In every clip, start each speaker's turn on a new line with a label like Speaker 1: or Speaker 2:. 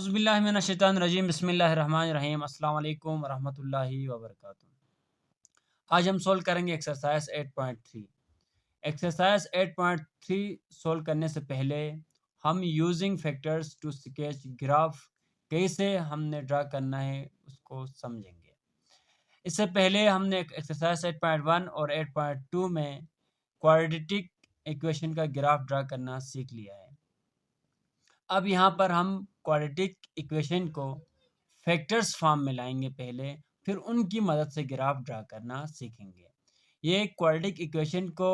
Speaker 1: औज़ुबिल्लाहिमिनश्शैतानिर्रजीम बिस्मिल्लाहिर्रहमानिर्रहीम अस्सलाम वालेकुम वरहमतुल्लाहि वबरकातुहू। आज हम सोल्व करेंगे एक्सरसाइज 8.3। एक्सरसाइज 8.3 सोल्व करने से पहले हम using factors to sketch graph कैसे हमने ड्रा करना है उसको समझेंगे। इससे पहले हमने एक्सरसाइज 8.1 और 8.2 में क्वाड्रेटिक इक्वेशन का ग्राफ ड्रा करना सीख लिया है। अब यहाँ पर हम क्वाड्रेटिक इक्वेशन को फैक्टर्स फॉर्म में लाएंगे पहले, फिर उनकी मदद से ग्राफ ड्रा करना सीखेंगे। ये क्वाड्रेटिक इक्वेशन को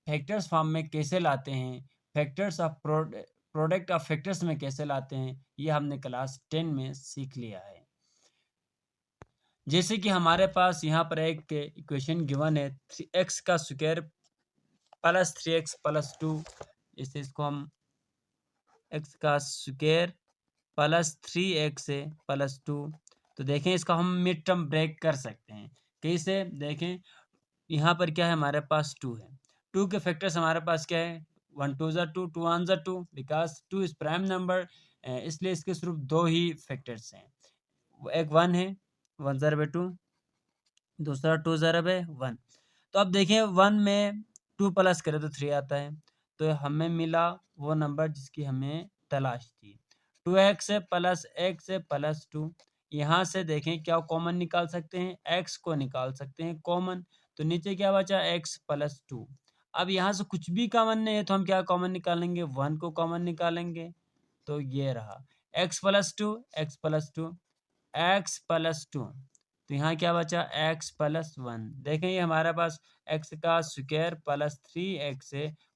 Speaker 1: फैक्टर्स फॉर्म में कैसे लाते हैं, factors of product of factors में कैसे लाते हैं, ये हमने क्लास 10 में सीख लिया है। जैसे कि हमारे पास यहाँ पर एक इक्वेशन गिवन है 3x का स्क्वायर प्लस 3x प्लस 2। इसे इसको हम x का स्क्वायर प्लस 3x है प्लस 2। तो देखें इसका हम मिड टर्म ब्रेक कर सकते हैं। कैसे देखें, यहाँ पर क्या है, हमारे पास 2 है। 2 के फैक्टर्स हमारे पास क्या है, 1 2 ज़ा 2 2 1 ज़ा 2, बिकॉज 2 इज प्राइम नंबर, इसलिए इसके सिर्फ 2 ही फैक्टर्स हैं। एक 1 है, 1 ज़रब 2, दूसरा 2 ज़रब 1। तो अब देखें 1 में 2 प्लस करें तो 3 आता है, तो हमें मिला वो नंबर जिसकी हमें तलाश थी। 2x plus x plus 2। यहाँ से देखें क्या कॉमन निकाल सकते हैं, x को निकाल सकते हैं कॉमन, तो नीचे क्या बचा x प्लस 2। अब यहाँ से कुछ भी कॉमन नहीं है तो हम क्या कॉमन निकालेंगे, 1 को कॉमन निकालेंगे, तो ये रहा x plus 2 x plus 2 x plus 2। तो यहाँ क्या बचा x प्लस 1। देखें ये हमारे पास x का स्क्वायर प्लस 3x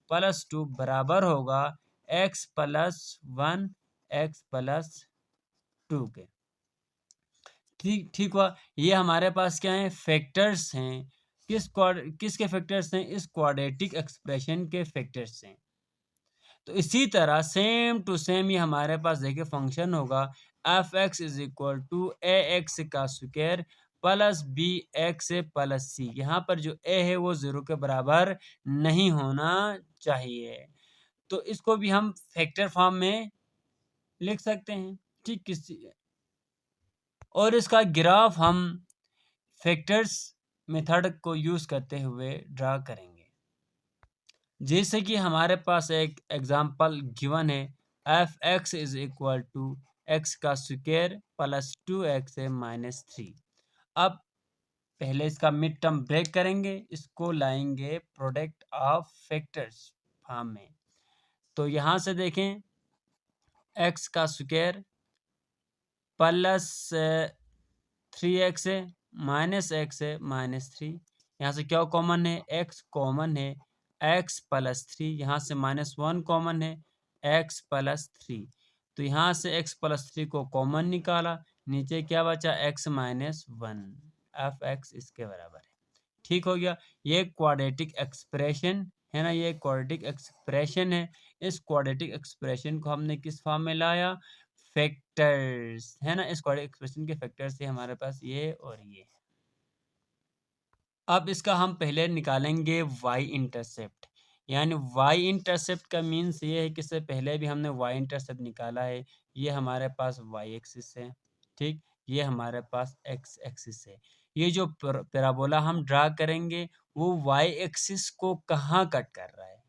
Speaker 1: प्लस 2 बराबर होगा x प्लस 1 x प्लस 2 के। ठीक हुआ। ये हमारे पास क्या है, फैक्टर्स हैं। किसके फैक्टर्स हैं, इस क्वाड्रेटिक एक्सप्रेशन के फैक्टर्स हैं। तो इसी तरह सेम टू सेम ये हमारे पास देखिए फंक्शन होगा f x is equal to a x का square plus b x plus c. यहाँ पर जो ए है वो 0 के बराबर नहीं होना चाहिए, तो इसको भी हम फैक्टर फॉर्म में लिख सकते हैं। ठीक, किसी और इसका ग्राफ हम फैक्टर्स मेथड को यूज करते हुए ड्रा करेंगे। जैसे कि हमारे पास एक एग्जांपल गिवन है f x is equal to x का स्क्वायर प्लस 2x माइनस 3। अब पहले इसका मिड टर्म ब्रेक करेंगे, इसको लाएंगे प्रोडक्ट ऑफ फैक्टर्स फॉर्म में। तो यहाँ से देखें x का square plus 3x minus x minus 3। यहाँ से क्या कॉमन है, x कॉमन है, x प्लस 3। यहाँ से माइनस 1 कॉमन है, x प्लस 3। तो यहाँ से x प्लस 3 को कॉमन निकाला, नीचे क्या बचा x माइनस 1। एफ एक्स इसके बराबर है। ठीक हो गया। ये क्वाड्रेटिक एक्सप्रेशन है ना, ये क्वाड्रेटिक एक्सप्रेशन है। इस क्वाड्रेटिक एक्सप्रेशन को हमने किस फॉर्म में लाया, फैक्टर्स है ना। इस क्वाड्रेटिक एक्सप्रेशन के फैक्टर्स है हमारे पास ये और ये। अब इसका हम पहले निकालेंगे y इंटरसेप्ट, यानी y इंटरसेप्ट का मीन्स ये है कि इससे पहले भी हमने y इंटरसेप्ट निकाला है। ये हमारे पास y एक्सिस है, ठीक, ये हमारे पास x एक्सिस है। ये जो पैराबोला हम ड्रा करेंगे वो y एक्सिस को कहाँ कट कर रहा है,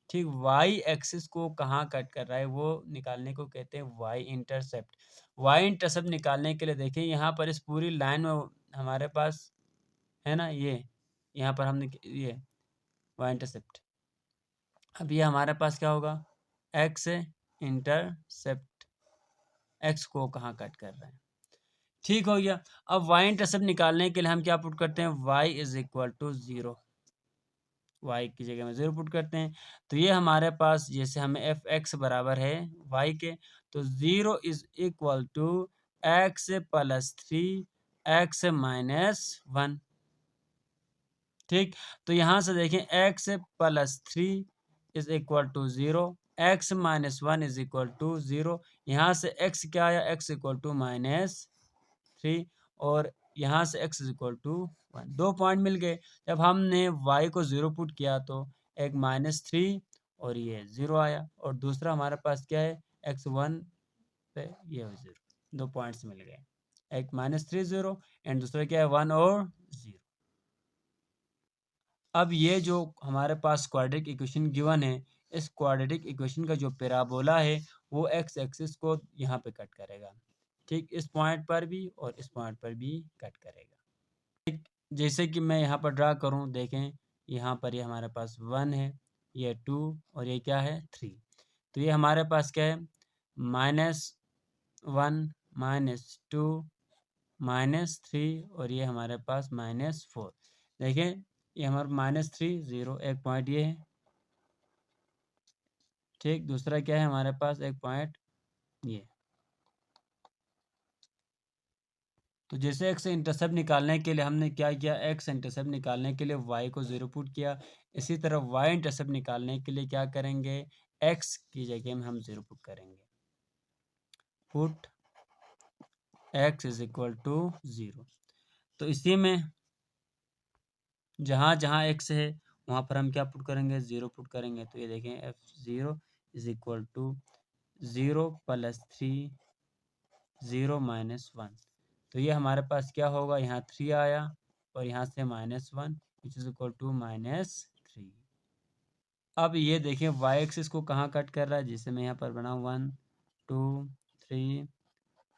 Speaker 1: ठीक, y एक्सिस को कहाँ कट कर रहा है वो निकालने को कहते हैं y इंटरसेप्ट। y इंटरसेप्ट निकालने के लिए देखें यहाँ पर इस पूरी लाइन में हमारे पास है ना, ये यहाँ पर हमने ये y इंटरसेप्ट। अब ये हमारे पास क्या होगा, x इंटरसेप्ट, x को कहाँ कट कर रहा है। ठीक हो गया। अब y इंटरसेप्ट निकालने के लिए हम क्या पुट करते हैं, y is equal to 0, y की जगह में 0 पुट करते हैं। तो ये हमारे पास जैसे हमें एफ एक्स बराबर है y के, तो 0 is equal to x plus 3 x minus 1। ठीक, तो यहाँ से देखें x plus 3 is equal to 0, x minus 1 is equal to 0। यहाँ से x क्या आया, x इक्वल टू माइनस 3, और यहाँ से x is equal to 1। 2 point मिल गए। जब हमने y को 0 पुट किया तो एक माइनस 3 और ये 0 आया, और दूसरा हमारे पास क्या है x 1 पे ये हो 0, 2 पॉइंट्स मिल गए, एक -3 0 एंड दूसरा क्या है 1 और 0। अब ये जो हमारे पास क्वाड्रेटिक इक्वेशन गिवन है, इस क्वाड्रेटिक इक्वेशन का जो पैराबोला है वो एक्स एक्सिस को यहाँ पे कट करेगा, ठीक, इस पॉइंट पर भी और इस पॉइंट पर भी कट करेगा। ठीक, जैसे कि मैं यहाँ पर ड्रा करूँ, देखें यहाँ पर ये हमारे पास 1 है, ये 2 और ये क्या है 3। तो ये हमारे पास क्या है -1 -2 -3 और ये हमारे पास -4। देखें ये हमारा -3 0 एक पॉइंट ये है, ठीक, दूसरा क्या है हमारे पास एक पॉइंट ये। तो जैसे एक्स इंटरसेप्ट निकालने के लिए हमने क्या किया, एक्स इंटरसेप्ट निकालने के लिए वाई को 0 पुट किया, इसी तरह वाई इंटरसेप्ट निकालने के लिए क्या करेंगे, एक्स की जगह में हम 0 पुट करेंगे, put x is equal to 0। तो इसी में जहाँ जहाँ एक्स है वहाँ पर हम क्या पुट करेंगे, 0 पुट करेंगे। तो ये देखें f0 इज इक्वल टू 0 + 3 0 - 1। तो ये हमारे पास क्या होगा, यहाँ 3 आया और यहाँ से -1 विच इज इक्वल टू -3। अब ये देखें वाई एक्सिस को कहाँ कट कर रहा है, जिसे मैं यहाँ पर बनाऊँ 1 2 3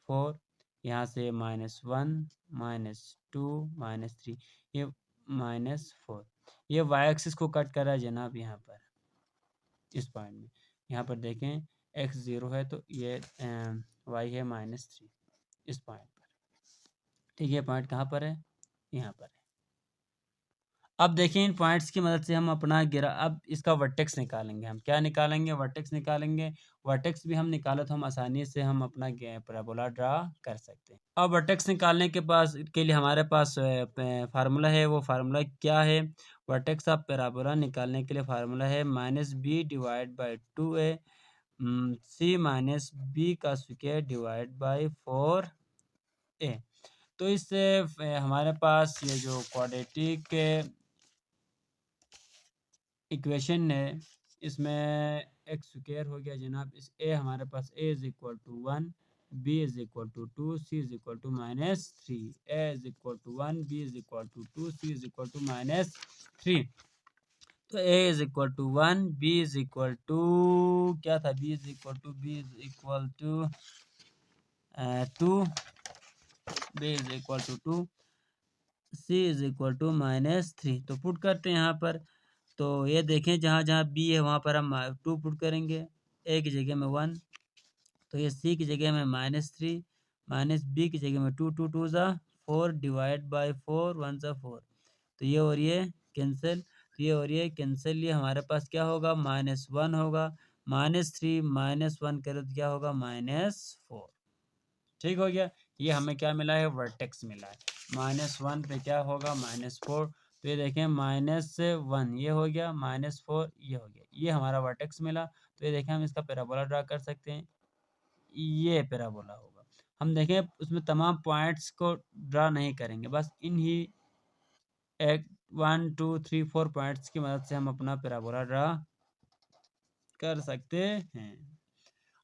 Speaker 1: 4, यहाँ से -1 -2 -3, ये -4, ये वाई एक्सिस को कट कर रहा है जनाब यहाँ पर इस पॉइंट में। यहाँ पर देखें x 0 है तो ये y है -3 इस पॉइंट पर, ठीक है। पॉइंट कहाँ पर है, यहाँ पर है। अब देखिए इन पॉइंट्स की मदद से हम अपना अब इसका वर्टेक्स निकालेंगे। हम क्या निकालेंगे, वर्टेक्स निकालेंगे। वर्टेक्स भी हम निकाले तो हम आसानी से हम अपना पैराबोला ड्रा कर सकते हैं। अब वर्टेक्स निकालने के लिए हमारे पास फार्मूला है। वो फार्मूला क्या है, वर्टेक्स ऑफ पैराबोला निकालने के लिए फार्मूला है -b / 2a c - b का स्क्वायर डिवाइड बाई 4a। तो इससे हमारे पास ये जो क्वाड्रेटिक इक्वेशन है, इसमें एक्स स्क्वायर हो गया जनाब। इस ए हमारे पास a is equal to 1, b is equal to 2, c is equal to -3, a is equal to 1, b is equal to 2, c is equal to -3। तो a is equal to 1, b is equal to क्या था, b is equal to 2, b is equal to 2, c is equal to -3। तो put करते हैं यहाँ पर। तो ये देखें जहाँ जहाँ बी है वहाँ पर हम 2 पुट करेंगे, ए की जगह में 1, तो ये सी की जगह में -3, बी की जगह में 2 2 2 ज़ा 4 डिवाइड बाई 4 1 ज़ा 4। तो ये और ये कैंसिल, तो ये और ये कैंसिल, ये हमारे पास क्या होगा -1 होगा, -3 -1 करें तो क्या होगा -4। ठीक हो गया। ये हमें क्या मिला है, वर्टेक्स मिला है। -1 पे क्या होगा -4। तो ये देखें -1 ये हो गया, -4 ये हो गया, ये हमारा वर्टेक्स मिला। तो ये देखें हम इसका पैराबोला ड्रा कर सकते हैं, ये पैराबोला होगा। हम देखें उसमें तमाम पॉइंट्स को ड्रा नहीं करेंगे, बस इन ही 1 2 3 4 पॉइंट्स की मदद से हम अपना पैराबोला ड्रा कर सकते हैं।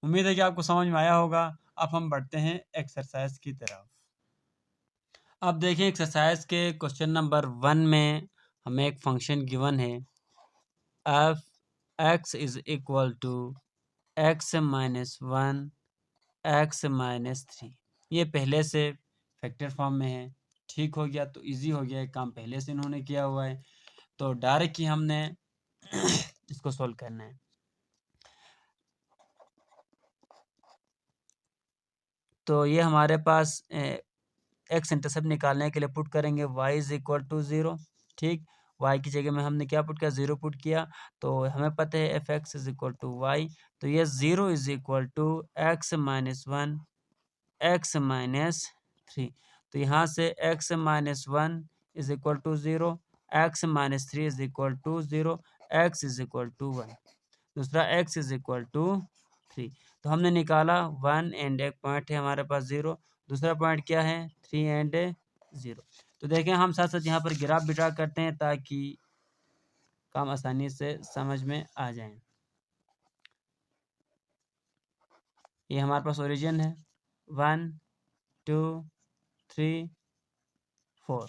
Speaker 1: उम्मीद है कि आपको समझ में आया होगा। अब हम बढ़ते हैं एक्सरसाइज की तरफ। अब देखिए एक्सरसाइज के क्वेश्चन नंबर 1 में हमें एक फंक्शन गिवन है, f x is equal to x - 1 x - 3। ये पहले से फैक्टर फॉर्म में है। ठीक हो गया, तो इजी हो गया, एक काम पहले से इन्होंने किया हुआ है, तो डायरेक्ट ही हमने इसको सोल्व करना है। तो ये हमारे पास एक्स इंटरसेप्ट निकालने के लिए पुट करेंगे y इज इक्वल टू 0, ठीक। y की जगह में हमने क्या पुट किया, 0 पुट किया। तो हमें पता है f x is equal to y, तो ये 0 is equal to x - 1 x - 3। तो यहाँ से x - 1 is equal to 0, x - 3 is equal to 0, x is equal to 1, दूसरा x इज इक्वल टू 3। तो हमने निकाला 1 एंड एक पॉइंट है हमारे पास 0, दूसरा पॉइंट क्या है 3 एंड 0। तो देखें हम साथ साथ यहाँ पर ग्राफ भी ड्रा करते हैं ताकि काम आसानी से समझ में आ जाए। ये हमारे पास ओरिजिन है 1 2 3 4।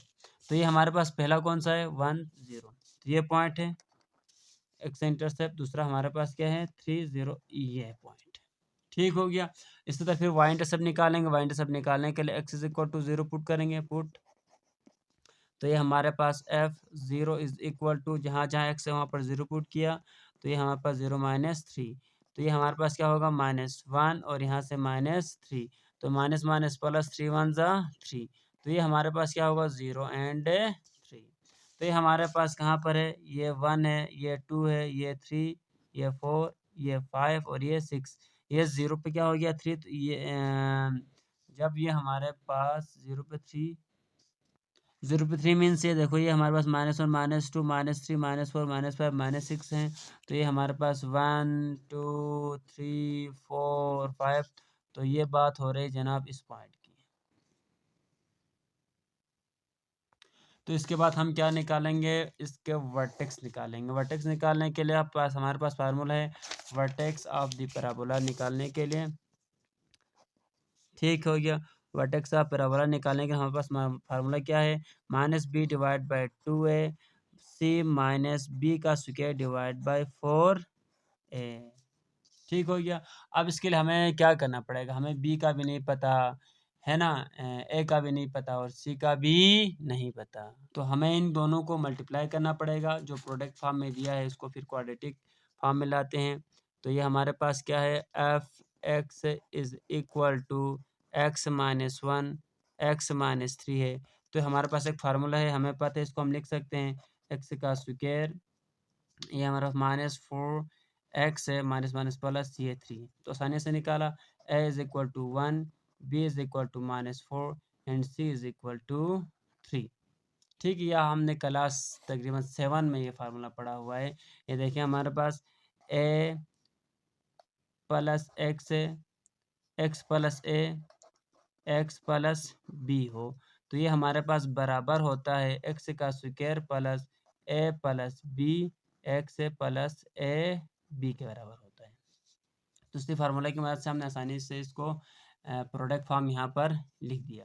Speaker 1: तो ये हमारे पास पहला कौन सा है 1 0, तो ये पॉइंट है एक्स इंटरसेप्ट। दूसरा हमारे पास क्या है 3 0, ये है पॉइंट। ठीक हो गया। इसी तरह फिर वाई इंटरसेप्ट निकालेंगे। वाई इंटरसेप्ट निकालने के लिए x is equal to 0 put करेंगे, पुट। तो ये हमारे पास एफ 0 इज इक्वल टू जहाँ जहाँ एक्स है वहाँ पर 0 पुट किया, तो ये हमारे पास 0 माइनस 3। तो ये हमारे पास क्या होगा -1 और यहाँ से -3, तो माइनस माइनस प्लस 3 1 ज़ा 3, तो ये हमारे पास क्या होगा 0 एंड 3। तो ये हमारे पास कहाँ पर है, ये 1 है, ये 2 है, ये 3, ये 4, ये 5 और ये 6। ये 0 पे क्या हो गया 3, तो ये जब ये हमारे पास 0 पे 3, 0 पे 3 मीन्स ये देखो ये हमारे पास -1 -2 -3 -4 -5 -6 हैं। तो ये हमारे पास 1 2 3 4 5, तो ये बात हो रही जनाब इस पॉइंट की। तो इसके बाद हम क्या निकालेंगे, इसके वर्टेक्स निकालेंगे। वर्टेक्स निकालने के लिए हमारे पास फार्मूला है वर्टेक्स ऑफ द पैराबोला निकालने के लिए। ठीक हो गया। वर्टेक्स ऑफ पैराबोला निकालने के हमारे पास फार्मूला क्या है, -b divide by 2a c minus b का स्क्वायर डिवाइड बाई 4a। ठीक हो गया। अब इसके लिए हमें क्या करना पड़ेगा, हमें बी का भी नहीं पता है ना, ए का भी नहीं पता और सी का भी नहीं पता, तो हमें इन दोनों को मल्टीप्लाई करना पड़ेगा। जो प्रोडक्ट फॉर्म में दिया है इसको फिर क्वाड्रेटिक फॉर्म में लाते हैं। तो ये हमारे पास क्या है, f x is equal to x minus 1 x minus 3 है। तो हमारे पास एक फार्मूला है, हमें पता है, इसको हम लिख सकते हैं एक्स का स्क्वायर, ये हमारा -4 एक्स है, माइनस माइनस प्लस ये 3, तो आसानी से निकाला। a is equal to 1, b is equal to -4 and c is equal to 3। ठीक है, यह हमने क्लास तकरीबन 7 में ये फार्मूला पढ़ा हुआ है। ये देखिए हमारे पास a प्लस एक्स है, x plus a x plus b हो, तो ये हमारे पास बराबर होता है एक्स का square plus a plus b, x plus a b के बराबर होता है। तो इसी फार्मूला की मदद से हमने आसानी से इसको प्रोडक्ट फॉर्म यहाँ पर लिख दिया।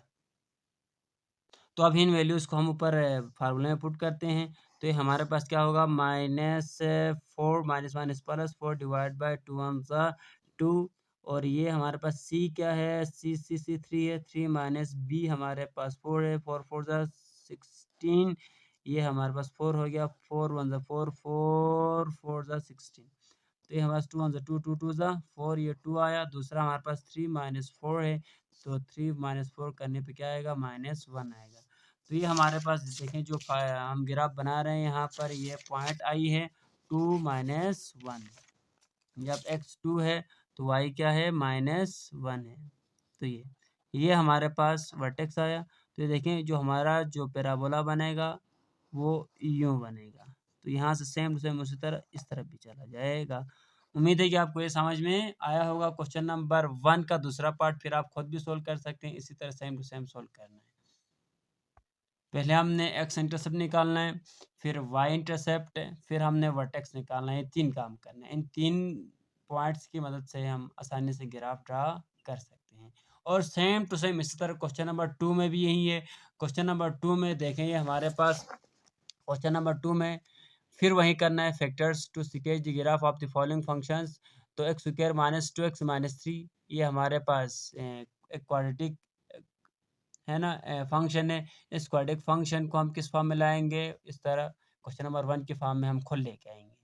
Speaker 1: तो अब इन वैल्यूज़ को हम ऊपर फार्मूले में पुट करते हैं। तो ये हमारे पास क्या होगा -4 minus minus plus 4 divide by 2 1 ज़ा 2, और ये हमारे पास सी क्या है, सी 3 है, 3 माइनस बी हमारे पास 4 है, 4 4 ज़ा 16, ये हमारे पास 4 हो गया, 4 1 ज़ा 4 4 4 ज़ा 16। तो ये हमारे पास 2 1 ज़ा 2 2 2 ज़ा 4, ये 2 आया। दूसरा हमारे पास 3 माइनस 4 है, तो 3 माइनस 4 करने पे क्या आएगा -1 आएगा। तो ये हमारे पास देखें जो हम ग्राफ बना रहे हैं यहाँ पर, ये पॉइंट आई है 2 -1। जब x 2 है तो y क्या है -1 है। तो ये हमारे पास वर्टेक्स आया। तो ये देखें जो हमारा जो पैराबोला बनेगा वो यूँ बनेगा। तो यहाँ से सेम टू सेम उसी तरह इस तरफ भी चला जाएगा। उम्मीद है कि आपको ये समझ में आया होगा। क्वेश्चन नंबर 1 का दूसरा पार्ट फिर आप खुद भी सोल्व कर सकते हैं, इसी तरह सेम टू सेम सोल्व करना है। पहले हमने एक्स इंटरसेप्ट निकालना है, फिर वाई इंटरसेप्ट, फिर हमने वर्टेक्स निकालना है। 3 काम करना है। इन 3 पॉइंट्स की मदद से हम आसानी से ग्राफ ड्रा कर सकते हैं। और सेम टू सेम इसी तरह क्वेश्चन नंबर 2 में भी यही है। क्वेश्चन नंबर 2 में देखेंगे हमारे पास, क्वेश्चन नंबर 2 में फिर वही करना है, factors to sketch the graph of the following functions. तो x square minus 2x minus 3, ये हमारे पास एक क्वाड्रेटिक है ना फंक्शन है। इस क्वाड्रेटिक फंक्शन को हम किस फॉर्म में लाएंगे, इस तरह क्वेश्चन नंबर 1 के फॉर्म में हम खुद लेके आएंगे।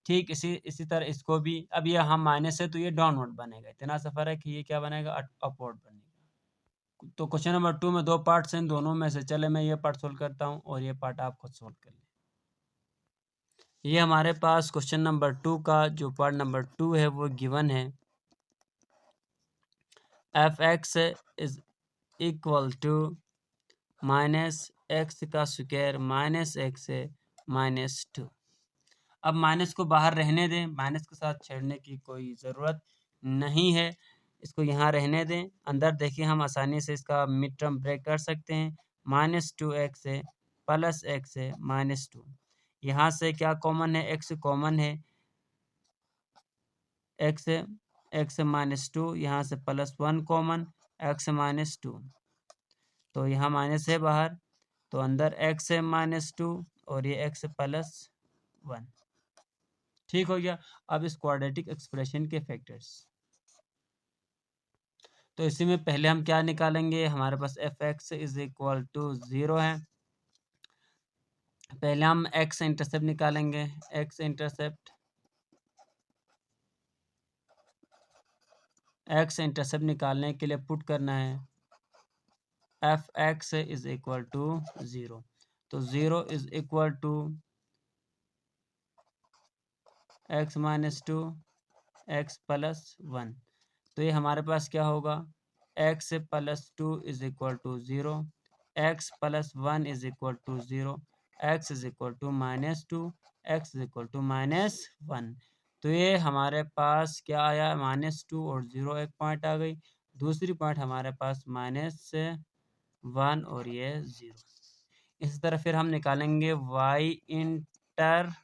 Speaker 1: ठीक इसी तरह इसको भी, अब ये हम माइनस है तो ये डाउनवर्ड बनेगा, इतना सा फर्क है, ये क्या बनेगा अपवर्ड बनेगा। तो क्वेश्चन नंबर 2 में 2 पार्ट्स हैं, इन दोनों में से चले मैं ये पार्ट सोल्व करता हूँ और ये पार्ट आप खुद सोल्व कर लें। ये हमारे पास क्वेश्चन नंबर 2 का जो पार्ट नंबर 2 है वो गिवन है, f x is equal to -x का स्क्वायर -x -2। अब माइनस को बाहर रहने दें, माइनस के साथ छेड़ने की कोई ज़रूरत नहीं है, इसको यहाँ रहने दें। अंदर देखिए हम आसानी से इसका मिड टर्म ब्रेक कर सकते हैं। -2x है प्लस x है -2, यहाँ से क्या कॉमन है, x कॉमन है, x एक्स माइनस टू, यहाँ से +1 कॉमन, एक्स माइनस टू, तो यहाँ माइनस है बाहर, तो अंदर एक्स माइनस टू और ये एक्स +1। ठीक हो गया। अब इस क्वाड्रेटिक एक्सप्रेशन के फैक्टर्स, तो इसी में पहले हम क्या निकालेंगे, हमारे पास f x is equal to 0 है। पहले हम एक्स इंटरसेप्ट निकालेंगे। एक्स इंटरसेप्ट निकालने के लिए पुट करना है f x is equal to 0, तो 0 is equal to x minus two, x +1, तो ये हमारे पास क्या होगा, x +2 is equal to 0, x +1 is equal to 0, x is equal to -2, x is equal to -1। तो ये हमारे पास क्या आया, -2 और 0 एक पॉइंट आ गई, दूसरी पॉइंट हमारे पास -1 और ये 0। इसी तरह फिर हम निकालेंगे वाई इंटरसेप्ट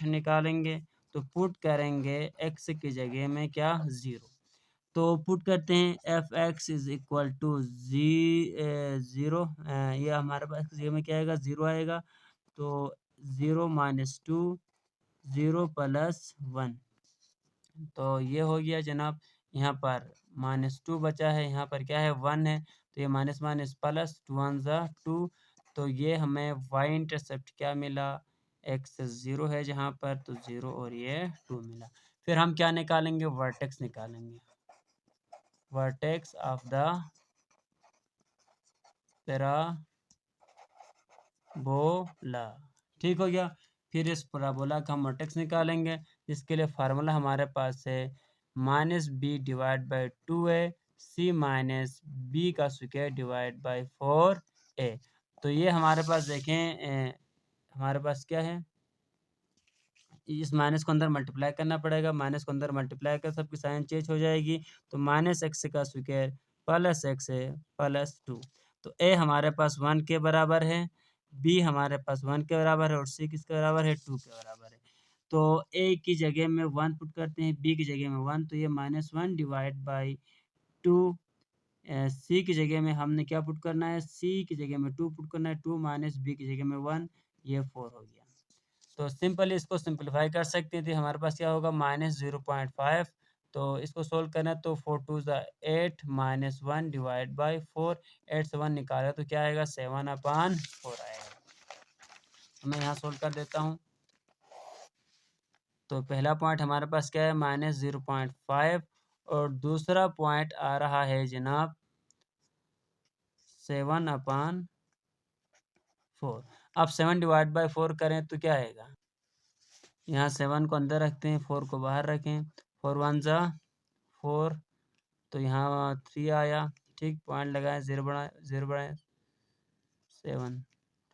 Speaker 1: निकालेंगे, तो पुट करेंगे एक्स की जगह में क्या, 0, तो पुट करते हैं f x is equal to 0, ये हमारे पास एक्स की जगह में क्या आएगा, 0 आएगा, तो 0 - 2, 0 +1, तो ये हो गया जनाब। यहाँ पर -2 बचा है, यहाँ पर क्या है, 1 है, तो ये माइनस माइनस प्लस, 2 1 2, तो ये हमें वाई इंटरसेप्ट क्या मिला, एक्स 0 है जहाँ पर, तो 0 और ये 2 मिला। फिर हम क्या निकालेंगे, वर्टेक्स निकालेंगे, वर्टेक्स ऑफ द पैराबोला। ठीक हो गया। फिर इस पैराबोला का हम वर्टेक्स निकालेंगे, जिसके लिए फार्मूला हमारे पास है -b/2a c - b का स्क्वायर डिवाइड बाई 4a। तो ये हमारे पास देखें, हमारे पास क्या है, इस माइनस को अंदर मल्टीप्लाई करना पड़ेगा, माइनस को अंदर मल्टीप्लाई कर सबकी साइन चेंज हो जाएगी, तो -x का स्क्वायर +x +2, तो a हमारे पास 1 के बराबर है, b हमारे पास 1 के बराबर है और c किसके बराबर है, 2 के बराबर है। तो a की जगह में 1 पुट करते हैं, b की जगह में 1, तो ये -1 डिवाइड बाई 2, c की जगह में हमने क्या पुट करना है, c की जगह में 2 पुट करना है, 2 - b की जगह में 1, ये 4 हो गया। तो सिंपली इसको सिंपलीफाई कर सकते थे, हमारे पास क्या होगा, -0.5, तो इसको सोल्व करना है, तो 4 2 8 -1 डिवाइड बाई 4, 8 से 1 निकाला तो क्या आएगा, 7/4 आएगा। तो मैं यहाँ सोल्व कर देता हूँ। तो पहला पॉइंट हमारे पास क्या है, -0.5, और दूसरा पॉइंट आ रहा है जनाब 7/4। अब 7 डिवाइड बाई 4 करें तो क्या आएगा, यहाँ 7 को अंदर रखते हैं, 4 को बाहर रखें, 4 1 4, तो यहाँ 3 आया, ठीक, पॉइंट लगाएं, 0 बढ़ाएं 7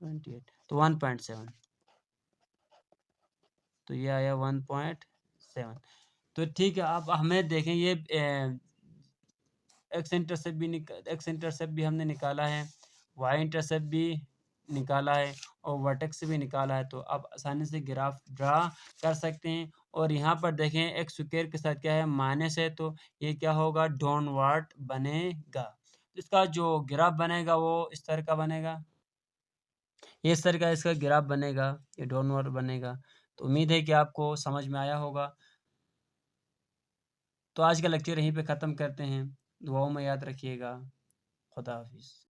Speaker 1: 28, तो 1.7, तो ये आया 1.7। तो ठीक है, अब हमें देखें ये एक्स इंटरसेप्ट भी हमने निकाला है, वाई इंटरसेप्ट भी निकाला है और वर्टेक्स भी निकाला है, तो अब आसानी से ग्राफ ड्रा कर सकते हैं। और यहाँ पर देखें एक्स स्क्वायर के साथ क्या है, माइनस है, तो ये क्या होगा, डाउनवर्ड बनेगा। इसका जो ग्राफ बनेगा वो इस तरह का बनेगा, ये इस तरह का इसका ग्राफ बनेगा, ये डाउनवर्ड बनेगा। तो उम्मीद है कि आपको समझ में आया होगा। तो आज का लेक्चर यहीं पे ख़त्म करते हैं। दुआओं में याद रखिएगा। खुदा हाफिज़।